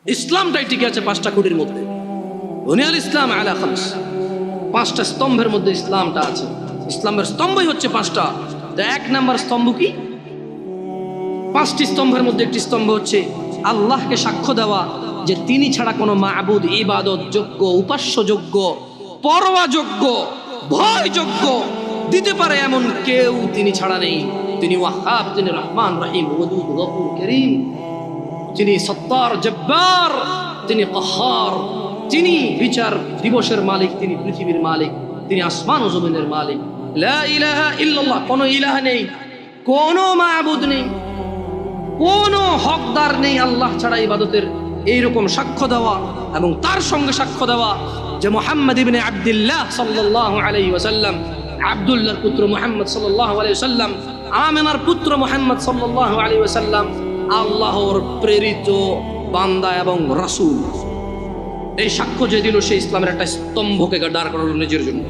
ইসলামটাই টিকে আছে 5টা খুঁটির মধ্যে। বুনিয়াল ইসলাম আলা খামস, 5টা স্তম্ভের মধ্যে ইসলামটা আছে। ইসলামের স্তম্ভই হচ্ছে 5টা। তো 1 নাম্বার স্তম্ভ কি? 5টি স্তম্ভের মধ্যে একটি স্তম্ভ হচ্ছে আল্লাহকে সাক্ষ্য দেওয়া যে তিনি ছাড়া কোনো মাবুদ, ইবাদত যোগ্য, উপাস্য যোগ্য, পরোয়া যোগ্য, ভয় যোগ্য দিতে পারে এমন কেউ তিনি ছাড়া নেই। তিনি ওয়াহ্হাব, তিনি রহমান রহিম, ওয়াদুদ, গফুর, করিম, তিনি সত্তার, জব্বার, তিনি কাহ্হার, তিনি বিচার দিবসের মালিক, তিনি পৃথিবীর মালিক, তিনি আসমান ও জমিনের মালিক। লা ইলাহা ইল্লাল্লাহ, কোনো ইলাহ নেই, কোনো মাবুদ নেই, কোনো হকদার নেই আল্লাহ ছাড়া ইবাদতের, এইরকম সাক্ষ্য দেওয়া এবং তার সঙ্গে সাক্ষ্য দেওয়া যে মুহাম্মদ ইবনে আব্দুল্লাহ সাল্লাল্লাহু আলাইহি ওয়াসাল্লাম, আব্দুল্লাহর পুত্র মুহাম্মদ সাল্লাল্লাহু আলাইহি ওয়াসাল্লাম, আমিনার পুত্র মুহাম্মদ সাল্লাল্লাহু আলাইহি ওয়াসাল্লাম আল্লাহর প্রেরিত বান্দা এবং রাসূল। এই সাক্ষ্য যে দিল, সেই ইসলামের একটা স্তম্ভকে দাঁড় করালো নিজের জন্য।